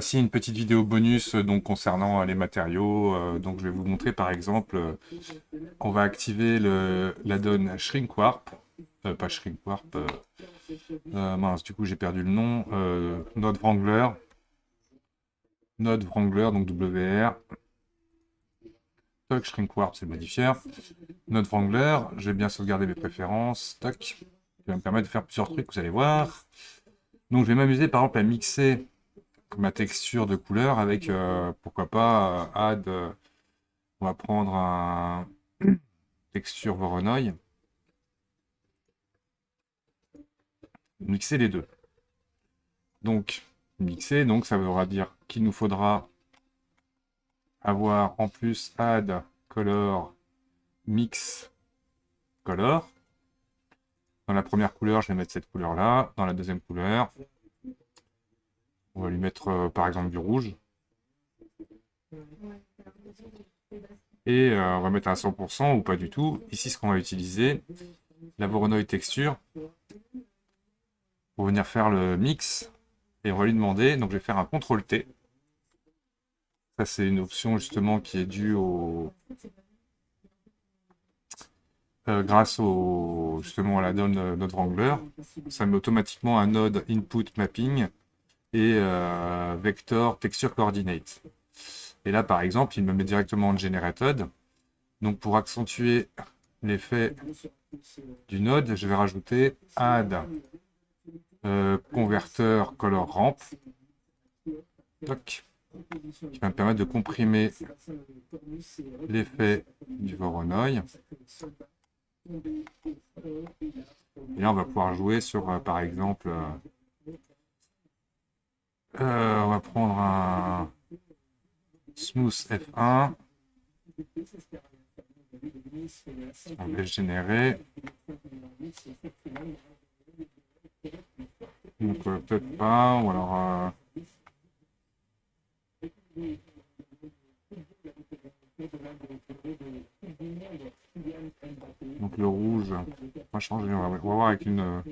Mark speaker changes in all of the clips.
Speaker 1: Voici une petite vidéo bonus donc concernant les matériaux. Donc je vais vous montrer par exemple qu'on va activer l'add-on Shrink Warp. Pas Shrink Warp. Mince, du coup j'ai perdu le nom. Node Wrangler. Node Wrangler, donc WR. Toc, Shrink Warp, c'est le modifier. Node Wrangler, je vais bien sauvegarder mes préférences. Toc. Qui va me permettre de faire plusieurs trucs, vous allez voir. Donc je vais m'amuser par exemple à mixer ma texture de couleur avec, pourquoi pas, add, on va prendre un texture Voronoi, mixer les deux. Donc, mixer, donc ça voudra dire qu'il nous faudra avoir en plus add color mix color. Dans la première couleur, je vais mettre cette couleur-là. Dans la deuxième couleur, on va lui mettre par exemple du rouge. Et on va mettre à 100% ou pas du tout. Ici, ce qu'on va utiliser, la Voronoi texture, pour venir faire le mix. Et on va lui demander, donc je vais faire un CTRL-T. Ça, c'est une option justement qui est due grâce justement à la donne Node Wrangler. Ça met automatiquement un node input mapping et vector texture coordinate. Et là, par exemple, il me met directement en generated. Donc pour accentuer l'effet du node, je vais rajouter add converteur color ramp. Toc. Qui va me permettre de comprimer l'effet du Voronoi. Et là, on va pouvoir jouer sur, par exemple, on va prendre un Smooth F1. On va le générer. Donc, peut-être pas, ou alors... Donc le rouge, on va changer, on va voir avec une...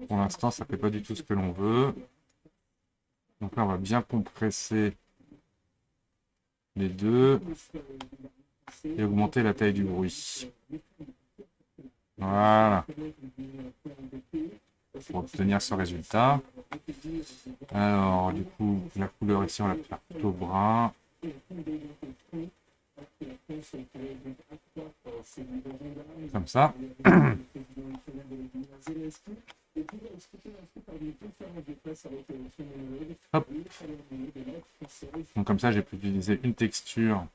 Speaker 1: Pour l'instant, ça fait pas du tout ce que l'on veut. Donc là, on va bien compresser les deux et augmenter la taille du bruit. Voilà. Pour obtenir ce résultat. Alors, du coup, la couleur ici, on va la faire plutôt brun. Comme ça. Hop. Donc comme ça, j'ai pu utiliser une texture.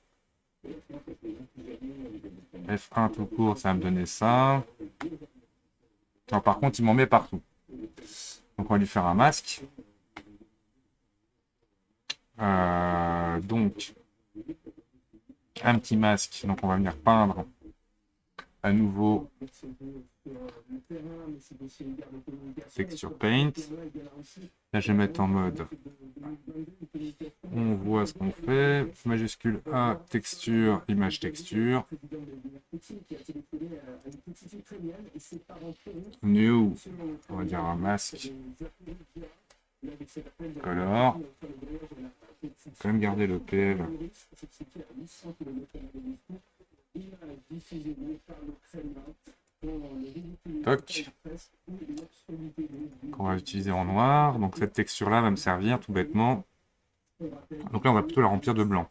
Speaker 1: F1 tout court, ça va me donner ça. Alors, par contre, il m'en met partout. Donc on va lui faire un masque. Donc, un petit masque. Donc on va venir peindre à nouveau texture paint. Là, je vais mettre en mode on voit ce qu'on fait. Majuscule A, texture, image texture. New, on va dire un masque. Color. Quand même garder le PL. Toc. Qu'on va utiliser en noir. Donc cette texture-là va me servir tout bêtement. Donc là, on va plutôt la remplir de blanc.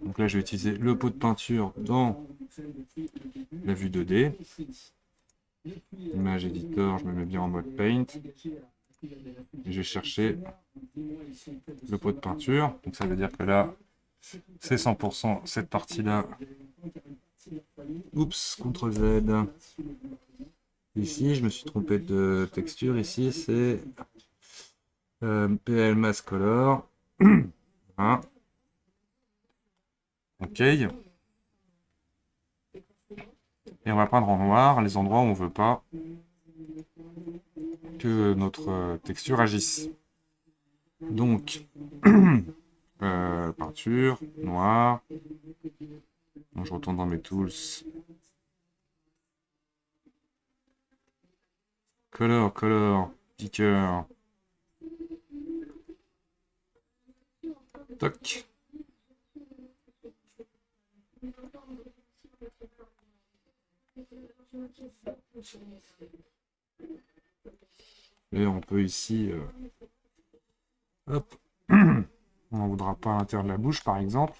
Speaker 1: Donc là, je vais utiliser le pot de peinture dans la vue 2D. Image editor, je me mets bien en mode paint. Et je vais chercher le pot de peinture. Donc ça veut dire que là, c'est 100% cette partie-là. Oups, CTRL Z. Ici, je me suis trompé de texture. Ici, c'est PL Mask Color. Voilà. OK. Et on va peindre en noir les endroits où on ne veut pas que notre texture agisse. Donc, peinture, noir. Donc, je retourne dans mes tools. Color, picker. Toc. Et on peut ici, hop, on ne voudra pas à l'intérieur de la bouche par exemple.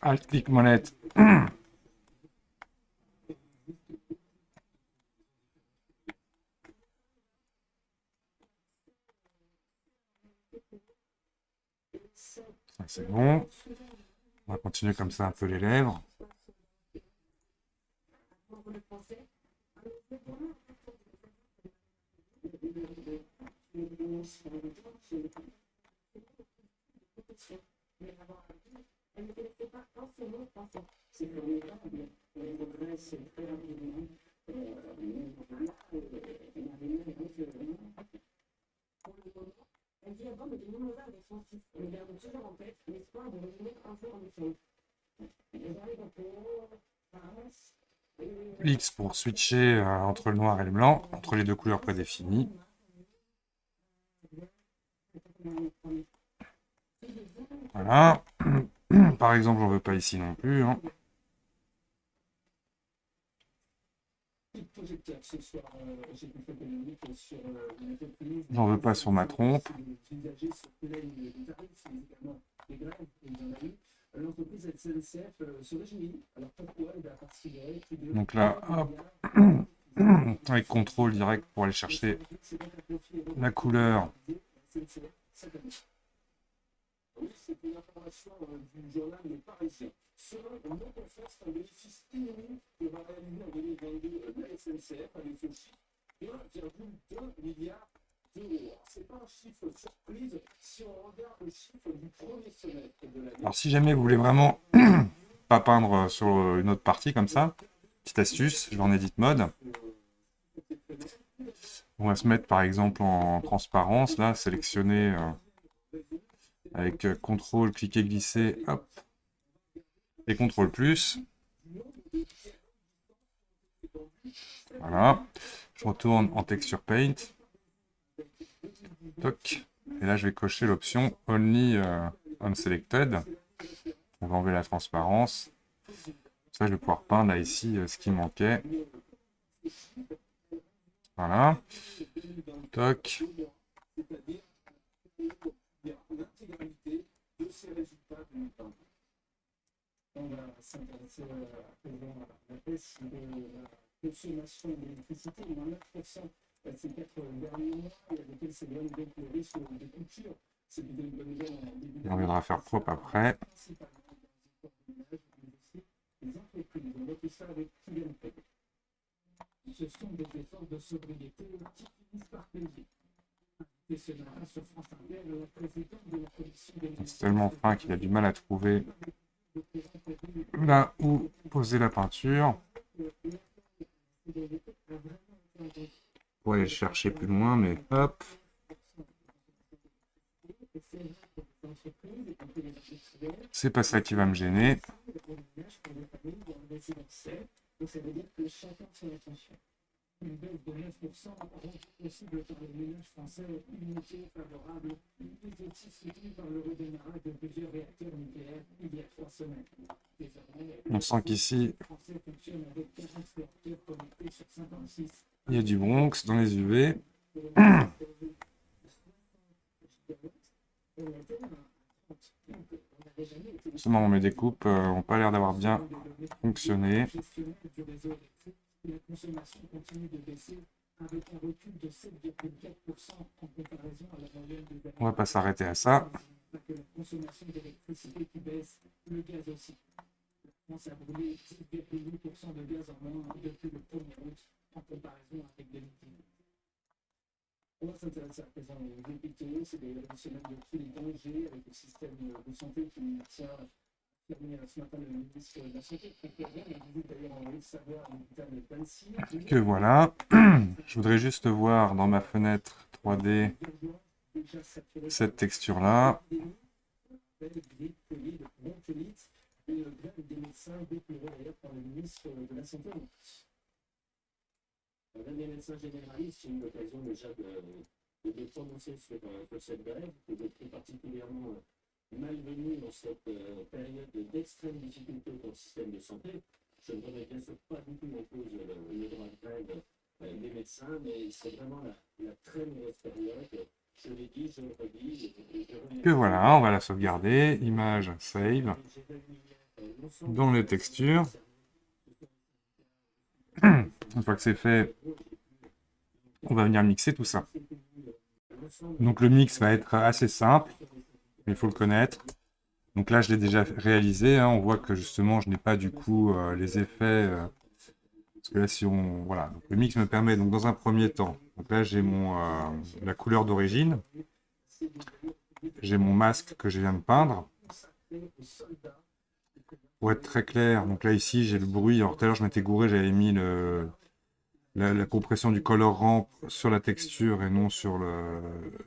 Speaker 1: Alt-clic molette. C'est bon. On va continuer comme ça un peu les lèvres. X pour switcher entre le noir et le blanc, entre les deux couleurs prédéfinies. Voilà. Par exemple, j'en veux pas ici non plus. Hein. J'en veux pas sur ma trompe. Donc là, hop, avec contrôle direct pour aller chercher la couleur. C'est une information du journal Le Parisien. Selon nos confrères, c'est un bénéfice inouï que va réaliser en 2022 la SNCF avec ce chiffre 1,2 milliard d'euros. C'est pas un chiffre surprise si on regarde le chiffre du premier semestre de l'année. Alors si jamais vous voulez vraiment pas peindre sur une autre partie comme ça, petite astuce, je vais en edit mode. On va se mettre par exemple en transparence, là, sélectionner avec CTRL, cliquer, glisser, hop, et CTRL+. Voilà. Je retourne en Texture Paint. Toc. Et là, je vais cocher l'option Only Unselected. On va enlever la transparence. Ça, je vais pouvoir peindre là, ici, ce qui manquait. Voilà. Toc. On va s'intéresser à présent à la baisse de la consommation d'électricité, moins 9% ces 4 derniers mois, et avec lesquels s'éloigne donc le risque de coupure. C'est une bonne nouvelle en début d'année. On viendra faire propre après. Les entreprises, on voit tout ça avec Kylian. Ce sont des efforts de sobriété qui finissent par payer. C'est tellement fin qu'il a du mal à trouver là où poser la peinture. Pour aller le chercher plus loin, mais hop. C'est pas ça qui va me gêner. Une baisse de 9% rendue possible par les ménages français, une montée favorable, des outils soutenus par le redémarrage de plusieurs réacteurs nucléaires il y a 3 semaines. Désormais, on sent qu'ici, il y a du Bronx dans les UV. Seulement, mes découpes n'ont pas l'air d'avoir bien fonctionné. La consommation continue de baisser avec un recul de 7,4% en comparaison à la moyenne des années. On va pas s'arrêter à ça. La consommation d'électricité qui baisse, le gaz aussi. La France a brûlé 10,8% de gaz en moins depuis le 1er août en comparaison avec 2018. On va s'intéresser à présent aux hôpitaux, c'est des semaines de tous les dangers avec le système de santé qui tient ce matin le ministre de la Santé, que voilà. Je voudrais juste voir dans ma fenêtre 3D cette texture-là.
Speaker 2: médecin déploré d'ailleurs par le ministre de la Santé. L'un des médecins généralistes, j'ai eu l'occasion déjà de me prononcer sur cette grève, que je trouve particulièrement malvenue dans cette période d'extrême difficulté pour le système de santé. Je ne remets bien sûr pas du tout en cause le droit de grève des médecins, mais c'est vraiment la très mauvaise période. Je l'ai dit, je le redis.
Speaker 1: Et voilà, on va la sauvegarder. Image, save. Dans les textures. Une fois que c'est fait, on va venir mixer tout ça. Donc le mix va être assez simple, mais il faut le connaître. Donc là, je l'ai déjà réalisé. Hein. On voit que justement, je n'ai pas du coup les effets. Parce que là, si on... Voilà. Donc, le mix me permet, donc dans un premier temps, donc là, j'ai la couleur d'origine. J'ai mon masque que je viens de peindre. Pour être très clair, donc là, ici, j'ai le bruit. Alors tout à l'heure, je m'étais gouré, j'avais mis la compression du color ramp sur la texture et non sur le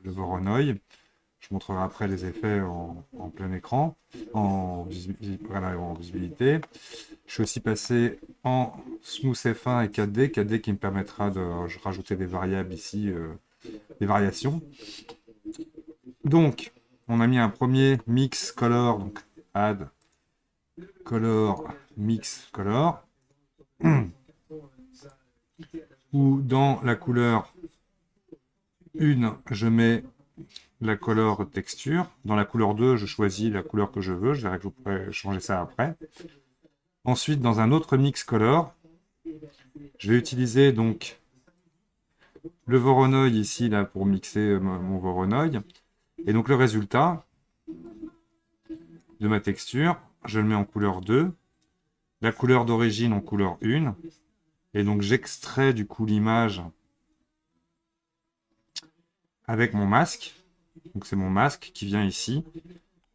Speaker 1: Voronoi. Je montrerai après les effets en plein écran, voilà, en visibilité. Je suis aussi passé en Smooth F1 et 4D, 4D qui me permettra de rajouter des variables ici, des variations. Donc, on a mis un premier mix color, donc add color, mix color, où dans la couleur 1, je mets la couleur texture. Dans la couleur 2, je choisis la couleur que je veux. Je verrai que je pourrais changer ça après. Ensuite, dans un autre mix color, je vais utiliser donc le Voronoi ici là, pour mixer mon Voronoi. Et donc le résultat de ma texture, je le mets en couleur 2. La couleur d'origine en couleur 1. Et donc j'extrais du coup l'image avec mon masque. Donc c'est mon masque qui vient ici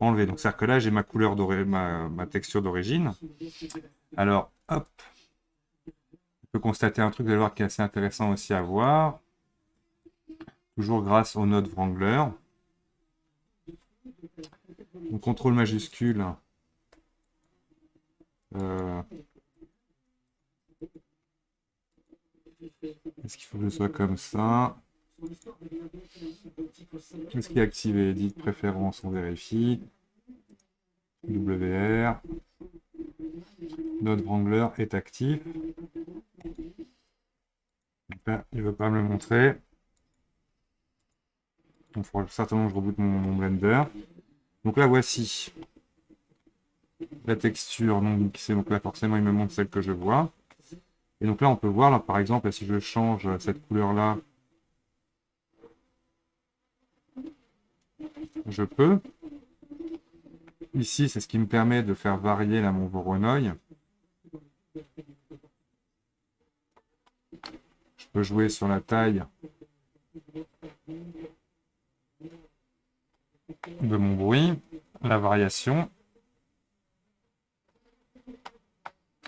Speaker 1: enlever. Donc c'est-à-dire que là j'ai ma couleur ma texture d'origine. Alors hop, on peut constater un truc, vous allez voir, qui est assez intéressant aussi à voir. Toujours grâce au node Wrangler. Donc contrôle majuscule. Est-ce qu'il faut que je sois comme ça? Qu'est-ce qui est activé? Edit préférence, on vérifie. WR. Node Wrangler est actif. Ben, il ne veut pas me le montrer. Donc, il faudra certainement que je reboote mon Blender. Donc là, voici la texture non mixée. Donc là, forcément, il me montre celle que je vois. Et donc là, on peut voir, là, par exemple, si je change cette couleur-là, je peux. Ici, c'est ce qui me permet de faire varier là, mon Voronoi. Je peux jouer sur la taille de mon bruit, la variation.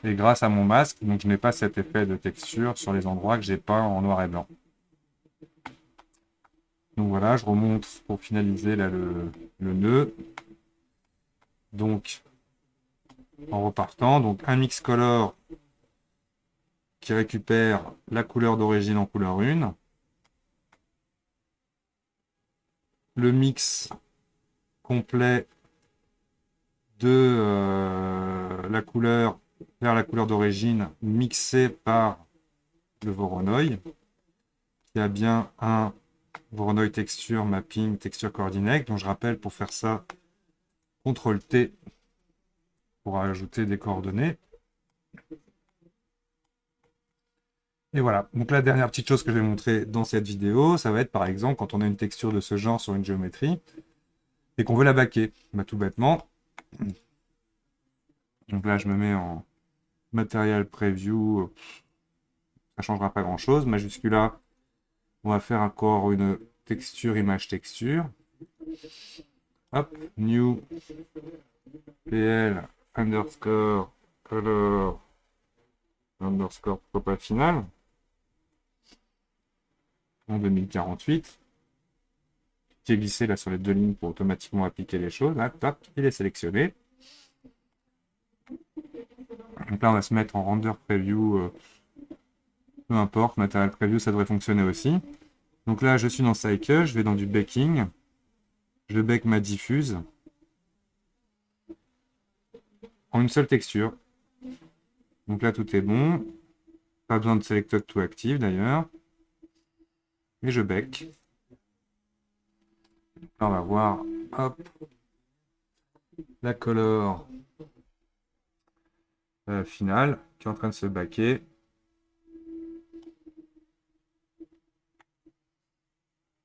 Speaker 1: Et grâce à mon masque, donc je n'ai pas cet effet de texture sur les endroits que j'ai pas en noir et blanc. Donc voilà, je remonte pour finaliser là, le nœud. Donc, en repartant, donc un mix color qui récupère la couleur d'origine en couleur 1. Le mix complet de la couleur vers la couleur d'origine mixé par le Voronoi, qui a bien un Voronoi texture mapping texture coordinate. Donc je rappelle, pour faire ça, CTRL T pour ajouter des coordonnées. Et voilà, donc la dernière petite chose que je vais montrer dans cette vidéo, ça va être par exemple quand on a une texture de ce genre sur une géométrie et qu'on veut la baquer. Bah, tout bêtement, donc là je me mets en Material Preview, ça ne changera pas grand chose. Majuscule A, on va faire encore une texture, image texture. Hop, New PL underscore color underscore pourquoi pas final en 2048 qui est glissé là sur les deux lignes pour automatiquement appliquer les choses. Là, tac, il est sélectionné. Donc là, on va se mettre en render preview, peu importe, material preview, ça devrait fonctionner aussi. Donc là, je suis dans Cycle, je vais dans du baking, je bake ma diffuse en une seule texture. Donc là, tout est bon. Pas besoin de Selected to Active d'ailleurs. Et je bake. Là, on va voir, hop, la color finale qui est en train de se baquer.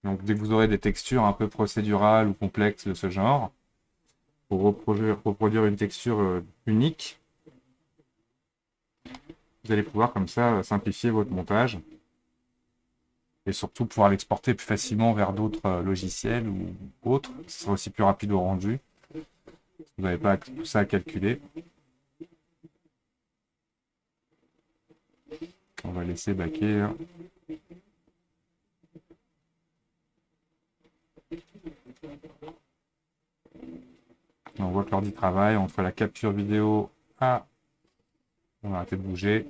Speaker 1: Donc dès que vous aurez des textures un peu procédurales ou complexes de ce genre, pour reproduire une texture unique, vous allez pouvoir comme ça simplifier votre montage et surtout pouvoir l'exporter plus facilement vers d'autres logiciels ou autres. Ce sera aussi plus rapide au rendu. Vous n'avez pas tout ça à calculer. On va laisser baquer. On voit que l'ordi travaille entre la capture vidéo. Ah, on va arrêter de bouger.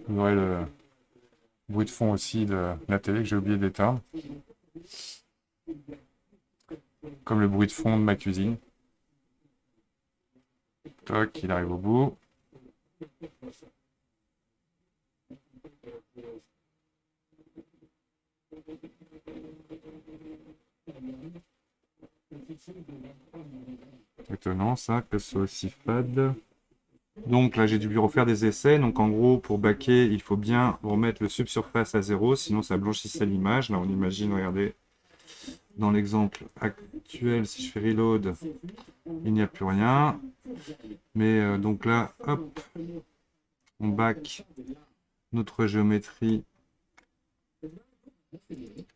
Speaker 1: Vous aurez le bruit de fond aussi de la télé que j'ai oublié d'éteindre. Comme le bruit de fond de ma cuisine. Toc, il arrive au bout. Étonnant ça, que ce soit aussi fade. Donc là, j'ai dû lui refaire des essais. Donc en gros, pour baquer, il faut bien remettre le subsurface à 0, sinon ça blanchissait l'image. Là, on imagine, regardez, dans l'exemple actuel, si je fais reload, il n'y a plus rien. Mais donc là, hop, on back notre géométrie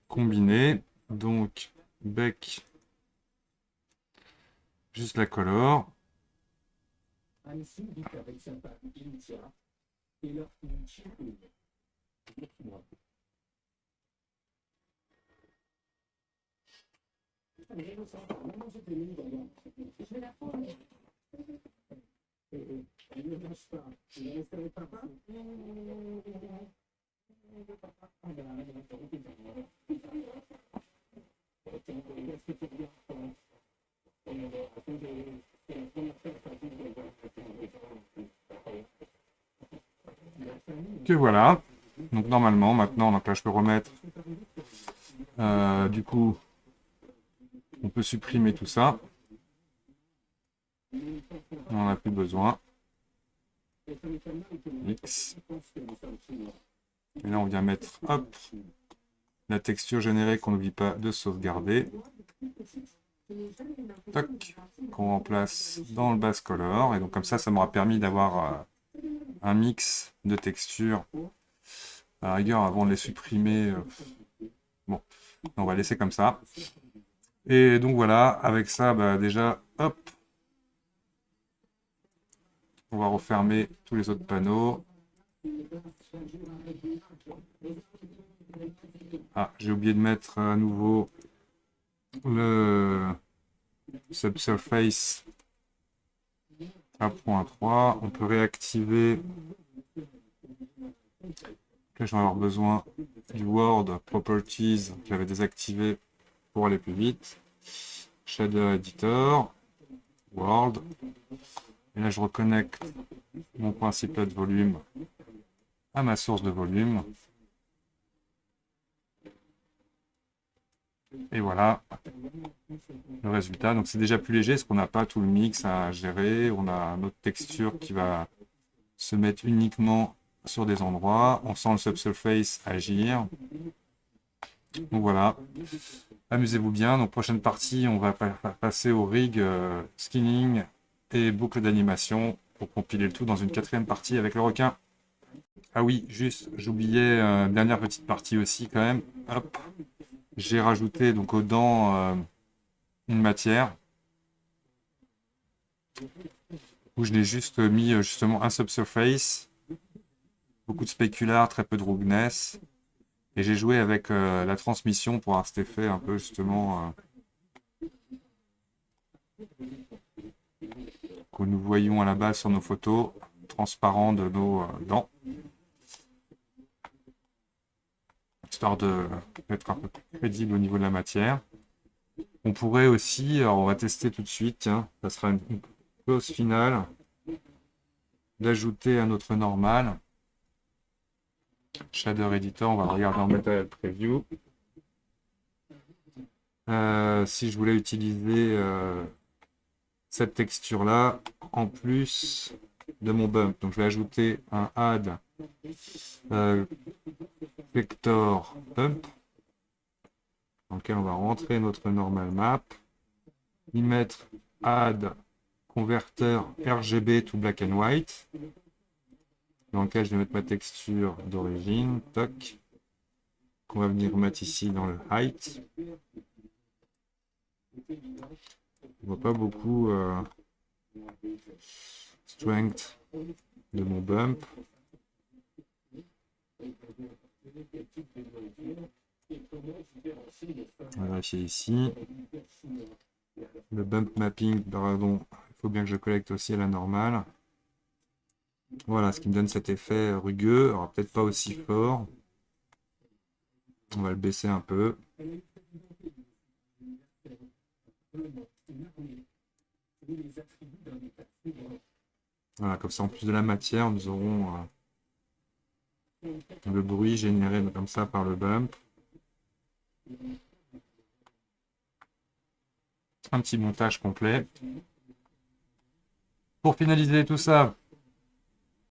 Speaker 1: combinée. Donc, bec, juste la color. Que voilà. Donc normalement, maintenant, donc là, je peux remettre. Du coup, on peut supprimer tout ça. On n'en a plus besoin. X. Et là, on vient mettre, hop, la texture générée qu'on n'oublie pas de sauvegarder. Toc, qu'on remplace dans le base color. Et donc comme ça m'aura permis d'avoir un mix de textures. À la rigueur, avant de les supprimer, bon, on va laisser comme ça. Et donc voilà, avec ça, bah, déjà, hop, on va refermer tous les autres panneaux. Ah, j'ai oublié de mettre à nouveau le subsurface à 1.3. On peut réactiver. Là, je vais avoir besoin du World Properties que j'avais désactivé pour aller plus vite. Shader Editor, World. Et là, je reconnecte mon principal de volume à ma source de volume. Et voilà le résultat. Donc c'est déjà plus léger parce qu'on n'a pas tout le mix à gérer. On a notre texture qui va se mettre uniquement sur des endroits. On sent le subsurface agir. Donc voilà. Amusez-vous bien. Donc prochaine partie, on va passer au rig skinning et boucle d'animation pour compiler le tout dans une 4e partie avec le requin. Ah oui, juste, j'oubliais une dernière petite partie aussi quand même. Hop. J'ai rajouté donc aux dents une matière. où je l'ai juste mis justement un subsurface, beaucoup de spécular, très peu de roughness. Et j'ai joué avec la transmission pour avoir cet effet un peu justement que nous voyons à la base sur nos photos, transparent de nos dents. Histoire d'être un peu plus crédible au niveau de la matière. On pourrait aussi, alors on va tester tout de suite, tiens, ça sera une pause finale, d'ajouter à notre normal. Shader Editor, on va regarder en Material Preview. Si je voulais utiliser cette texture-là en plus de mon bump. Donc je vais ajouter un add vector bump dans lequel on va rentrer notre normal map, y mettre add converteur RGB to black and white dans lequel je vais mettre ma texture d'origine, toc, qu'on va venir mettre ici dans le height. On voit pas beaucoup strength de mon bump. On va vérifier ici. Le bump mapping, pardon, il faut bien que je collecte aussi à la normale. Voilà, ce qui me donne cet effet rugueux. Alors peut-être pas aussi fort. On va le baisser un peu. Voilà, comme ça en plus de la matière, nous aurons le bruit généré comme ça par le bump. Un petit montage complet. Pour finaliser tout ça,